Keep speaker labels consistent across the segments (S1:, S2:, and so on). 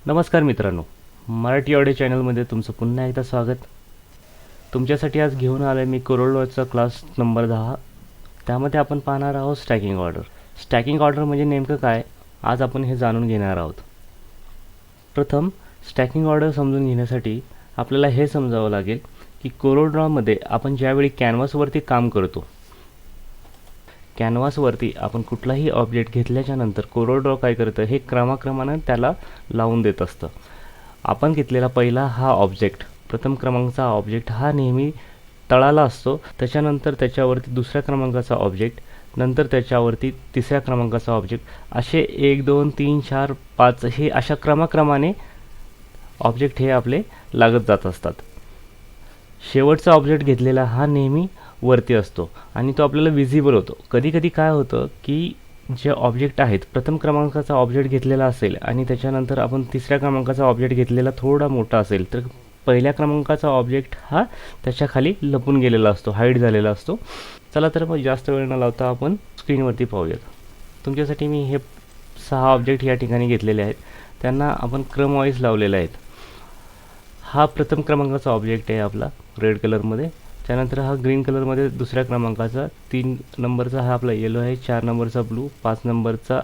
S1: नमस्कार मित्रांनो, मराठी ऑडिओ चॅनलमध्ये तुमचं पुन्हा एकदा स्वागत. तुमच्यासाठी आज घेऊन आलो आहे मी कोरलड्रॉचा क्लास नंबर 10. त्यामध्ये आपण पाहणार आहोत स्टॅकिंग ऑर्डर. स्टॅकिंग ऑर्डर म्हणजे नेमकं काय, आज आपण हे जाणून घेणार आहोत. प्रथम स्टॅकिंग ऑर्डर समजून घेण्यासाठी आपल्याला हे समजावं लागेल की कोरलड्रॉमध्ये आपण ज्यावेळी कॅनव्हासवरती काम करतो, कॅनव्हासवरती आपण कुठलाही ऑब्जेक्ट घेतल्याच्या नंतर कोरलड्रॉ काय करतं, हे क्रमाक्रमानं त्याला लावून देत असतं. आपण घेतलेला पहिला हा ऑब्जेक्ट, प्रथम क्रमांकाचा ऑब्जेक्ट हा नेहमी तळाला असतो. त्याच्यानंतर त्याच्यावरती दुसऱ्या क्रमांकाचा ऑब्जेक्ट, नंतर त्याच्यावरती तिसऱ्या क्रमांकाचा ऑब्जेक्ट, असे 1 2 3 4 5 हे अशा क्रमाक्रमाने ऑब्जेक्ट हे आपले लागत जात असतात. शेवटचा ऑब्जेक्ट घेतलेला हा नेहमी वरती असतो आणि तो आपल्याला विजिबल होतो. कधीकधी काय होतं की जे ऑब्जेक्ट आहेत, प्रथम क्रमांकाचा ऑब्जेक्ट घेतलेला असेल आणि त्याच्यानंतर आपण तिसऱ्या क्रमांकाचा ऑब्जेक्ट घेतलेला थोडा मोठा असेल, तर पहिल्या क्रमांकाचा ऑब्जेक्ट हा त्याच्या खाली लपून गेलेला असतो, हाईड झालेला असतो. चला तर मग जास्त वेळ न लावता आपण स्क्रीनवरती पाहूयात. तुमच्यासाठी मी हे 6 ऑब्जेक्ट या ठिकाणी घेतलेले आहेत, त्यांना आपण क्रमवाईज लावलेले आहेत. हा प्रथम क्रमांकाचा ऑब्जेक्ट आहे आपला रेड कलरमध्ये. त्यानंतर हा ग्रीन कलरमध्ये दुसऱ्या क्रमांकाचा, 3 नंबरचा हा आपला येलो आहे, 4 नंबरचा ब्लू, 5 नंबरचा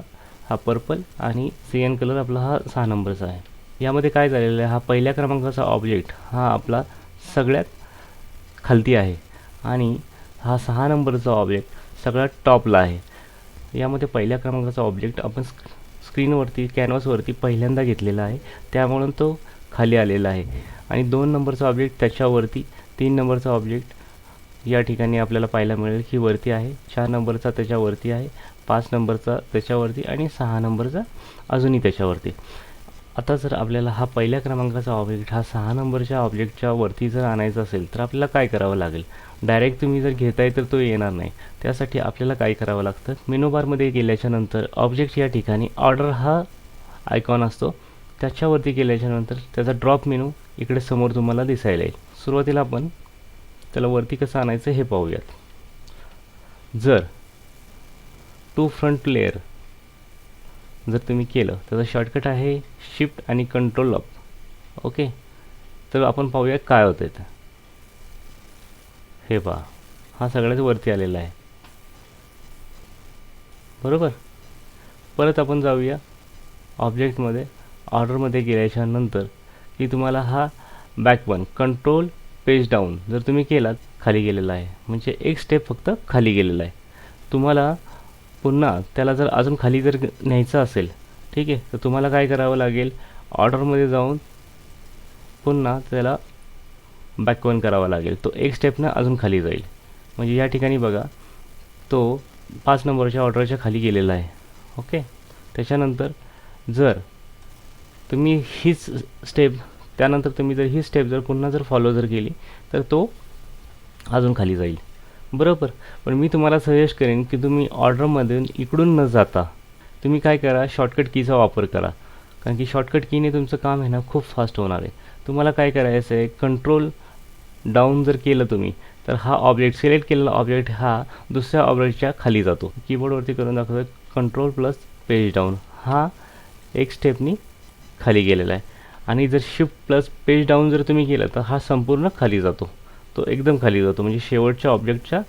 S1: हा पर्पल आणि सियन कलर आपला हा 6 नंबरचा आहे. यामध्ये काय झालेलं आहे, हा पहिल्या क्रमांकाचा ऑब्जेक्ट हा आपला सगळ्यात खालती आहे आणि हा 6 नंबरचा ऑब्जेक्ट सगळ्यात टॉपला आहे. यामध्ये पहिल्या क्रमांकाचा ऑब्जेक्ट आपण स्क्रीनवरती कॅनव्हासवरती पहिल्यांदा घेतलेला आहे, त्यामुळे तो खाली आलेला आहे. आणि 2 नंबरचा ऑब्जेक्ट त्याच्यावरती, 3 नंबरचा ऑब्जेक्ट या ठिकाणी आपल्याला पाहायला मिळेल की वरती आहे, 4 नंबरचा त्याच्यावरती आहे, 5 नंबरचा त्याच्यावरती आणि 6 नंबरचा अजूनही त्याच्यावरती. आता जर आपल्याला हा पहिल्या क्रमांकाचा ऑब्जेक्ट हा 6 नंबरच्या ऑब्जेक्टच्या वरती जर आणायचा असेल तर आपल्याला काय करावं लागेल. डायरेक्ट तुम्ही जर घेताय तर तो येणार नाही. त्यासाठी आपल्याला काय करावं लागतं, मेनू बारमध्ये गेल्याच्या नंतर ऑब्जेक्ट या ठिकाणी ऑर्डर हा आयकॉन असतो, त्याच्यावरती गेल्याच्यानंतर त्याचा ड्रॉप मेनू इकडे समोर तुम्हाला दिसायला येईल. सुरुवातीला आपण त्याला वरती कसं आणायचं हे पाहूयात. जर टू फ्रंट लेअर जर तुम्ही केलं, त्याचा शॉर्टकट आहे शिफ्ट आणि कंट्रोल अप. ओके, तर आपण पाहूया काय होतं इथं. हे पहा, हा सगळ्यात वरती आलेला आहे, बरोबर. परत आपण जाऊया ऑब्जेक्टमध्ये, ऑर्डरमध्ये गेल्याच्या नंतर की तुम्हाला हा back one control page down जर तुम्ही केलात, खाली गेलेला आहे, म्हणजे एक स्टेप फक्त खाली गेलेला आहे. तुम्हाला पुन्हा त्याला जर अजून खाली जर न्यायचं असेल, ठीक आहे, तर तुम्हाला काय करावं लागेल, ऑर्डरमध्ये जाऊन पुन्हा त्याला बॅक वन करावा लागेल. तो एक स्टेपनं अजून खाली जाईल. म्हणजे या ठिकाणी बघा, तो 5 नंबरच्या ऑर्डरच्या खाली गेलेला आहे. ओके, त्याच्यानंतर जर तुम्ही हीच स्टेप, त्यानंतर तुम्ही जर ही स्टेप जर पुन्हा जर फॉलो जर केली तर तो अजून खाली जाईल, बरोबर. पण मी तुम्हाला सजेस्ट करेन की तुम्ही ऑर्डरमधून इकडून न जाता तुम्ही काय करा, शॉर्टकट कीचा वापर करा. कारण की शॉर्टकट कीने तुमचं काम आहे ना खूप फास्ट होणार आहे. तुम्हाला काय करायचं आहे, कंट्रोल डाऊन जर केलं तुम्ही तर हा ऑब्जेक्ट, सिलेक्ट केलेला ऑब्जेक्ट हा दुसऱ्या ऑब्जेक्टच्या खाली जातो. कीबोर्डवरती करून दाखवतो, कंट्रोल प्लस पेज डाऊन, हा एक स्टेपनी खाली गेलेला आहे. आणि जर शिफ्ट प्लस पेज डाऊन जर तुम्ही केलं तर हा संपूर्ण खाली जातो, तो एकदम खाली जातो, म्हणजे शेवटच्या ऑब्जेक्टच्या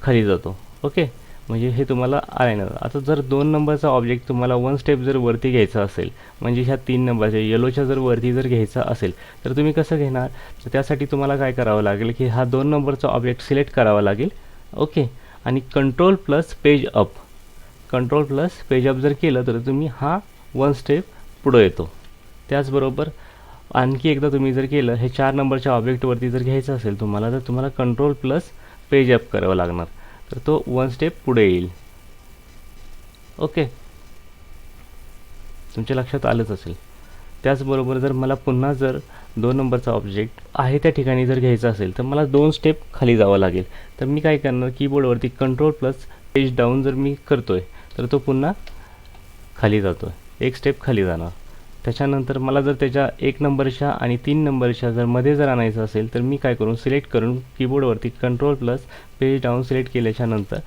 S1: खाली जातो. ओके, म्हणजे हे तुम्हाला आलं ना. आता जर 2 नंबरचा ऑब्जेक्ट तुम्हाला 1 स्टेप जर वरती घ्यायचा असेल, म्हणजे ह्या 3 नंबरच्या येलोच्या जर वरती जर घ्यायचा असेल तर तुम्ही कसं घेणार, तर त्यासाठी तुम्हाला काय करावं लागेल की हा 2 नंबरचा ऑब्जेक्ट सिलेक्ट करावा लागेल. ओके, आणि control plus page up, control plus page up जर केलं तर तुम्ही हा 1 स्टेप पुढं येतो. त्याचबरोबर आणखी एकदा तुम्ही जर केलं, हे 4 नंबरच्या ऑब्जेक्टवरती जर घ्यायचं असेल तुम्हाला, तर तुम्हाला कंट्रोल प्लस पेज अप करावं लागणार, तर तो 1 स्टेप पुढे येईल. ओके, तुमच्या लक्षात आलंच असेल. त्याचबरोबर जर मला पुन्हा जर 2 नंबरचा ऑब्जेक्ट आहे त्या ठिकाणी जर घ्यायचा असेल तर मला 2 स्टेप खाली जावं लागेल. तर मी काय करणार, कीबोर्डवरती कंट्रोल प्लस पेज डाऊन जर मी करतोय तर तो पुन्हा खाली जातो, एक स्टेप खाली जाणार. त्याच्यानंतर मला जर त्याच्या 1 नंबरच्या आणि 3 नंबरच्या जर मध्ये जर आणायचं असेल तर मी काय करून, सिलेक्ट करून कीबोर्डवरती control plus page down select केल्याच्या नंतर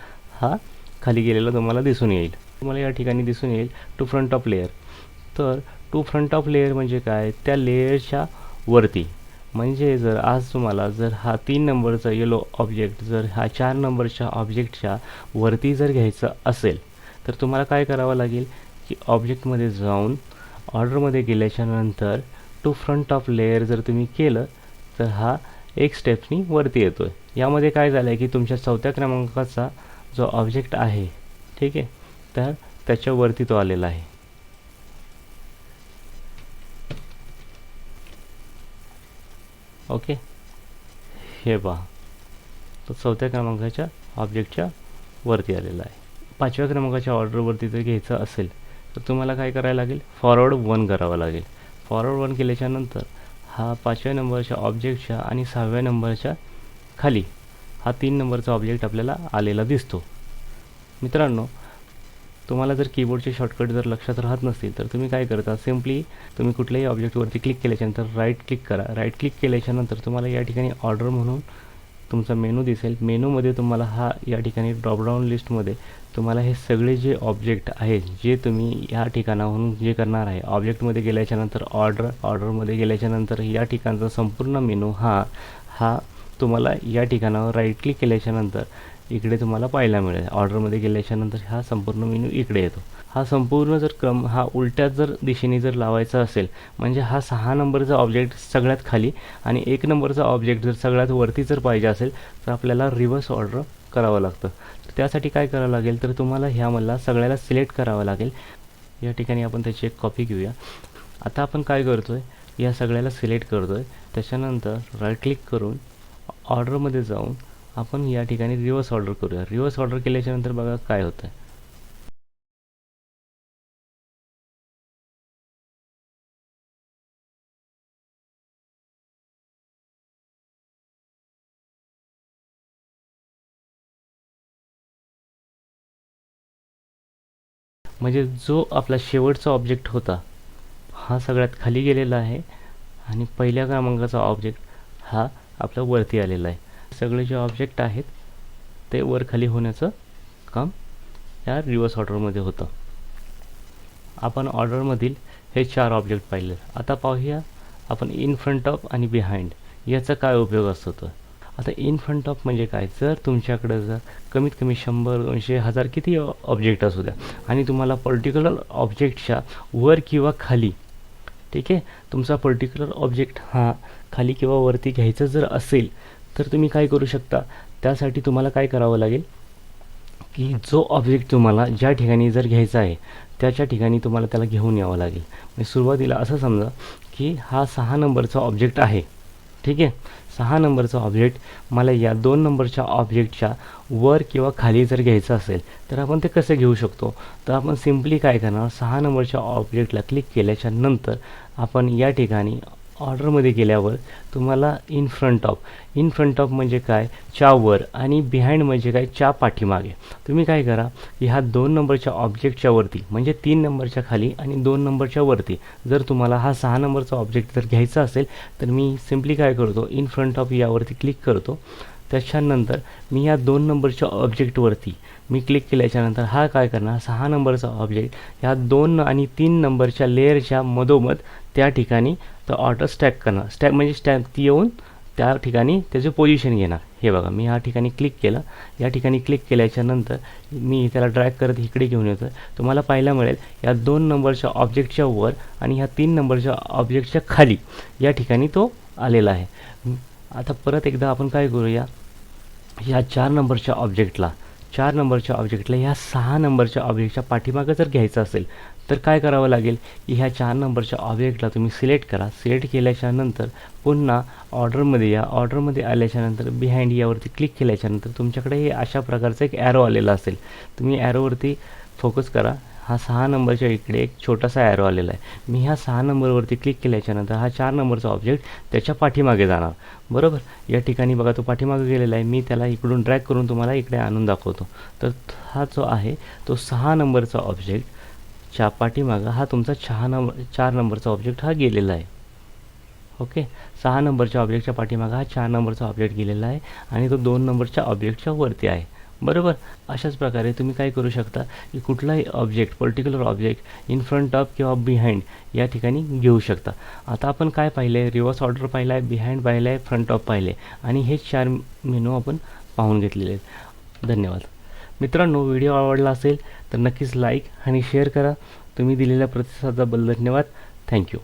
S1: हा खाली गेलेला तुम्हाला दिसून येईल. तुम्हाला या ठिकाणी दिसून येईल टू फ्रंट ऑफ लेअर. तर टू फ्रंट ऑफ लेयर म्हणजे काय, त्या लेयरच्या वरती. म्हणजे जर आज तुम्हाला जर हा 3 नंबरचा येलो ऑब्जेक्ट जर हा 4 नंबरच्या ऑब्जेक्टच्या वरती जर घ्यायचं असेल तर तुम्हाला काय करावं लागेल की ऑब्जेक्टमध्ये जाऊन ऑर्डरमध्ये गेल्याच्या नंतर टू फ्रंट ऑफ लेयर जर तुम्ही केलं तर हा एक स्टेपनी वरती येतो आहे. यामध्ये काय झालं आहे की तुमच्या 4थ्या क्रमांकाचा जो ऑब्जेक्ट आहे, ठीक आहे, तर त्याच्यावरती तो आलेला आहे. ओके, हे पहा, तो 4थ्या क्रमांकाच्या ऑब्जेक्टच्या वरती आलेला आहे. 5व्या क्रमांकाच्या ऑर्डरवरती जर घ्यायचं असेल तर तुम्हाला काय करायला लागेल, फॉरवर्ड 1 करावं लागेल. फॉरवर्ड 1 केल्याच्या नंतर हा 5व्या नंबरच्या ऑब्जेक्टच्या आणि 6व्या नंबरच्या खाली हा 3 नंबरचा ऑब्जेक्ट आपल्याला आलेला दिसतो. मित्रांनो, तुम्हाला जर कीबोर्डचे शॉर्टकट जर लक्षात राहत नसतील तर तुम्ही काय करता, सिम्पली तुम्ही कुठल्याही ऑब्जेक्टवरती क्लिक केल्याच्यानंतर राईट क्लिक करा. राईट क्लिक केल्याच्यानंतर तुम्हाला या ठिकाणी ऑर्डर म्हणून तुमचा मेनू दिसेल. मेनूमध्ये तुम्हाला हा या ठिकाणी ड्रॉपडाऊन लिस्टमध्ये तुम्हाला हे सगळे जे ऑब्जेक्ट आहेत जे तुम्ही या ठिकाणाहून जे करणार आहे, ऑब्जेक्टमध्ये गेल्याच्यानंतर ऑर्डरमध्ये गेल्याच्यानंतर या ठिकाणचा संपूर्ण मेनू हा तुम्हाला या ठिकाणावर राईट क्लिक केल्याच्यानंतर इकडे तुम्हाला पाहायला मिळेल. ऑर्डरमध्ये गेल्याच्यानंतर हा संपूर्ण मेनू इकडे येतो. हा संपूर्ण जर क्रम हा उलट्या जर दिशेने जर लावायचा असेल म्हणजे हा 6 नंबरचा ऑब्जेक्ट सगळ्यात खाली आणि 1 नंबरचा ऑब्जेक्ट जर सगळ्यात वरती जर पाहिजे असेल तर आपल्याला रिव्हर्स ऑर्डर करावं लागतं. तर त्यासाठी काय करावं लागेल तर तुम्हाला ह्यामधला सगळ्याला सिलेक्ट करावं लागेल. या ठिकाणी आपण त्याची एक कॉपी घेऊया. आता आपण काय करतो आहे, या सगळ्याला सिलेक्ट करतो आहे. त्याच्यानंतर राईट क्लिक करून ऑर्डरमध्ये जाऊन आपण या ठिकाणी रिव्हर्स ऑर्डर करूया. रिव्हर्स ऑर्डर केल्याच्यानंतर बघा काय होतं आहे. म्हणजे जो आपला शेवटचा ऑब्जेक्ट होता हा सगळ्यात खाली गेलेला आहे आणि पहिल्या क्रमांकाचा ऑब्जेक्ट हा आपल्या वरती आलेला आहे. सगळे जे ऑब्जेक्ट आहेत ते वर खाली होण्याचं काम या रिव्हर्स ऑर्डरमध्ये होतं. आपण ऑर्डरमधील हे 4 ऑब्जेक्ट पाहिले. आता पाहूया आपण इन फ्रंट ऑफ आणि बिहाइंड याचा काय उपयोग असतो. तो आता इन फ्रंट ऑफ म्हणजे काय, जर तुमच्याकडे जर कमीत कमी 100, 200, 1000 किती ऑब्जेक्ट असू द्या आणि तुम्हाला पर्टिक्युलर ऑब्जेक्टच्या वर किंवा खाली, ठीक आहे, तुमचा पर्टिक्युलर ऑब्जेक्ट हा खाली किंवा वरती घ्यायचं जर असेल तर तुम्ही काय करू शकता. त्यासाठी तुम्हाला काय करावं लागेल की जो ऑब्जेक्ट तुम्हाला ज्या ठिकाणी जर घ्यायचा आहे त्याच्या ठिकाणी तुम्हाला त्याला घेऊन यावं लागेल. म्हणजे सुरुवातीला असं समजा की हा 6 नंबरचा ऑब्जेक्ट आहे, ठीक आहे. 6 नंबरचा ऑब्जेक्ट मला या 2 नंबरच्या ऑब्जेक्टच्या वर किंवा खाली जर घ्यायचं असेल तर आपण ते कसं घेऊ शकतो. तर आपण सिम्पली काय करणार, 6 नंबरच्या ऑब्जेक्टला क्लिक केल्याच्या नंतर आपण या ठिकाणी ऑर्डरमध्ये गेल्यावर तुम्हाला इन फ्रंट ऑफ म्हणजे काय, च्या वर, आणि बिहाइंड म्हणजे काय, च्या पाठीमागे. तुम्ही काय करा, ह्या 2 नंबरच्या ऑब्जेक्टच्या वरती म्हणजे 3 नंबरच्या खाली आणि 2 नंबरच्या वरती जर तुम्हाला हा 6 नंबरचा ऑब्जेक्ट जर घ्यायचा असेल तर मी सिम्पली काय करतो, इन फ्रंट ऑफ यावरती क्लिक करतो. त्याच्यानंतर मी या 2 नंबरच्या ऑब्जेक्टवरती मी क्लिक केल्याच्यानंतर हा काय करणार, 6 नंबरचा ऑब्जेक्ट ह्या 2 आणि 3 नंबरच्या लेअरच्या मधोमध त्या ठिकाणी तो ऑर्डर स्टॅक करणार. स्टॅक म्हणजे ती येऊन त्या ठिकाणी त्याचे पोझिशन घेणार. हे बघा, मी या ठिकाणी क्लिक केलं. या ठिकाणी क्लिक केल्याच्यानंतर मी त्याला ड्रॅग करत इकडे घेऊन येतो. तुम्हाला पाहायला मिळेल या 2 नंबरच्या ऑब्जेक्टच्या वर आणि ह्या 3 नंबरच्या ऑब्जेक्टच्या खाली या ठिकाणी तो आलेला आहे. आता परत एकदा आपण काय करूया, ह्या 4 नंबरच्या ऑब्जेक्टला ह्या 6 नंबरच्या ऑब्जेक्टच्या पाठीमागं जर घ्यायचं असेल तर काय करावं लागेल की ह्या 4 नंबरच्या ऑब्जेक्टला तुम्ही सिलेक्ट करा. सिलेक्ट केल्याच्यानंतर पुन्हा ऑर्डरमध्ये या. ऑर्डरमध्ये आल्याच्यानंतर बिहाइंड यावरती क्लिक केल्याच्यानंतर तुमच्याकडे हे अशा प्रकारचं एक ॲरो आलेला असेल. तुम्ही ॲरोवरती फोकस करा. हा 6 नंबरच्या इकडे एक छोटासा ॲरो आलेला आहे. मी ह्या 6 नंबरवरती क्लिक केल्याच्यानंतर हा 4 नंबरचा ऑब्जेक्ट त्याच्या पाठीमागे जाणार, बरोबर. या ठिकाणी बघा तो पाठीमागे गेलेला आहे. मी त्याला इकडून ड्रॅग करून तुम्हाला इकडे आणून दाखवतो. तर हा जो आहे तो 6 नंबरचा ऑब्जेक्टच्या पाठीमागं हा तुमचा 4 नंबरचा ऑब्जेक्ट हा गेलेला आहे. ओके, 6 नंबरच्या ऑब्जेक्टच्या पाठीमागं हा 4 नंबरचा ऑब्जेक्ट गेलेला आहे आणि तो 2 नंबरच्या ऑब्जेक्टच्या वरती आहे. बरोबर. अशाच प्रकारे तुम्ही काय करू शकता की कुठलाही object, particular object in front of किंवा बिहाइंड या ठिकाणी घेऊ शकता. आता आपण काय पाहिलं आहे, रिव्हर्स ऑर्डर पाहिला आहे, बिहाइंड पाहिलं आहे, फ्रंट ऑफ पाहिले आणि हे 4 मेनू आपण पाहून घेतलेले आहेत. धन्यवाद. मित्रांनो, व्हिडिओ आवडला असेल तर नक्कीच लाईक आणि शेअर करा. तुम्ही दिलेल्या प्रतिसादाबद्दल धन्यवाद. थँक्यू.